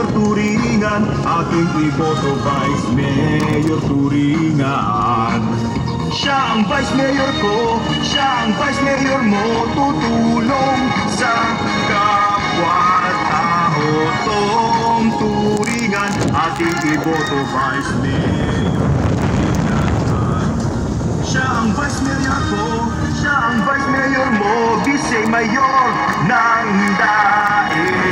Mayor Turingan, aking iboto Vice Mayor Turingan. Siya ang Vice Mayor ko, siya ang Vice Mayor mo, tutulong sa kapwa-tao. Tom Turingan, ating iboto Vice Mayor. Siya ang Vice Mayor ko, siya ang Vice Mayor mo, Vice Mayor ng Daetenyo.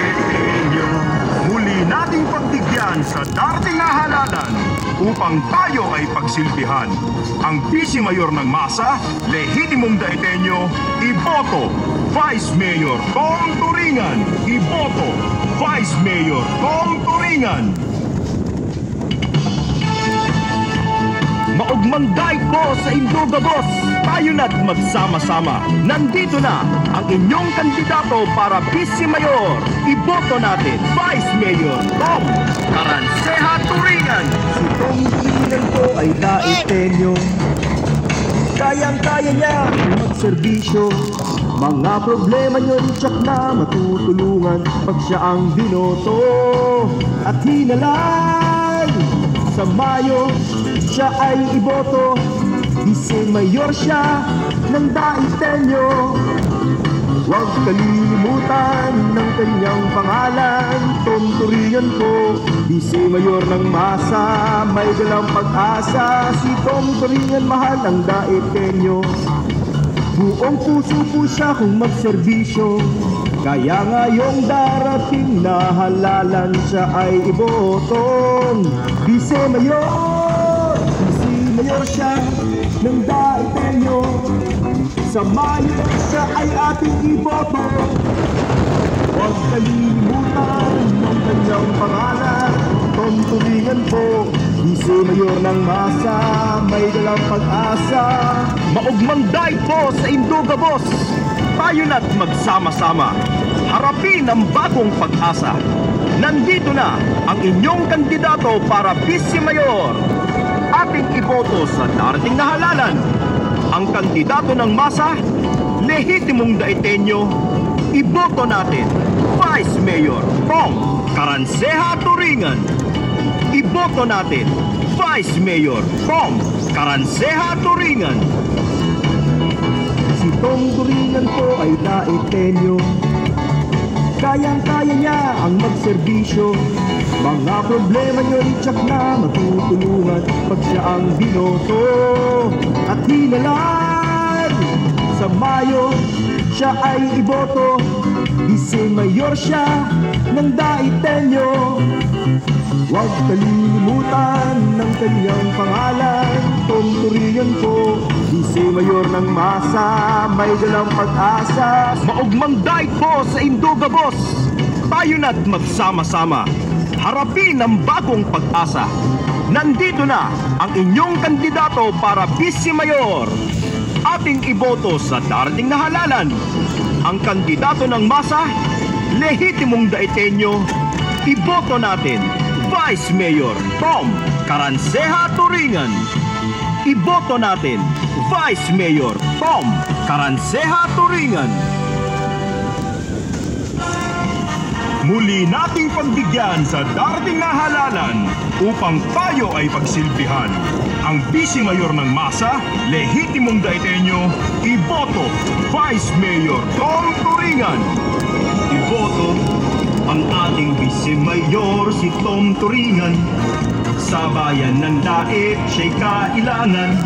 Muli nating pagbigyan sa darating na halalan upang tayo ay pagsilbihan. Ang Vice Mayor ng masa, lehitimong Daetenyo, iboto Vice Mayor Tom Turingan. Iboto Vice Mayor Tom Turingan. Maugmang daig po sa Induga Boss, tayo na't magsama-sama. Nandito na ang inyong kandidato para Vice Mayor. Iboto natin Vice Mayor Tom Caranceja Turingan. Si Tom Turingan po ay Daetenyo, kayang-kaya niya magserbisyo. Mga problema nyo tsak na matutulungan pag siya ang binoto at hinalay. Sa Mayo, siya ay iboto, Vice Mayor siya ng Daetenyo. Huwag kalilimutan ng kanyang pangalan, Tom Turingan po, Vice Mayor ng masa, may dalang pag-asa. Si Tom Turingan mahal ang Daetenyo, buong puso po siya kung magserbisyo. Kaya ngayong darating na halalan, siya ay ibotong Vice Mayor. Vice Mayor siya ng Daetenyo, sa Mayo siya ay ating iboto. Huwag kalilimutan ng kanyang pangalan, Tom Turingan po, Vice Mayor ng masa, may dalang pag-asa. Maugmang daig po sa Induga Boss, tayo na't magsama-sama. Harapin ang bagong pag-asa. Nandito na ang inyong kandidato para Vice Mayor. Ating iboto sa darating na halalan. Ang kandidato ng masa, lehitimong Daetenyo. Iboto natin Vice Mayor Tom Caranceja Turingan. Iboto natin Vice Mayor Tom Caranceja Turingan. Si Tom Turingan po ay Daetenyo, kayang-kaya niya ang magserbisyo. Mga problema nyo tsak na matutulungan pag siya ang binoto at hinalay. Sa Mayo, siya ay iboto, Vice Mayor siya ng Daetenyo. Huwag kalilimutan ng kanyang pangalan, Tom Turingan po, Vice Mayor ng masa, may dalang pag-asa. Maugmang daig po sa Induga Boss, tayo na't magsama-sama. Harapin ang bagong pag-asa. Nandito na ang inyong kandidato para Vice Mayor. Ating iboto sa darating na halalan. Ang kandidato ng masa, lehitimong Daetenyo. Iboto natin Vice Mayor Tom Caranceja Turingan. Iboto natin Vice Mayor Tom Caranceja Turingan. Muli nating pagbigyan sa darating na halalan upang tayo ay pagsilbihan. Ang Vice Mayor ng masa, lehitimong Daetenyo, iboto Vice Mayor Tom Turingan. Iboto ang ating Vice Mayor si Tom Turingan. Sa bayan ng Daet, siya'y kailangan.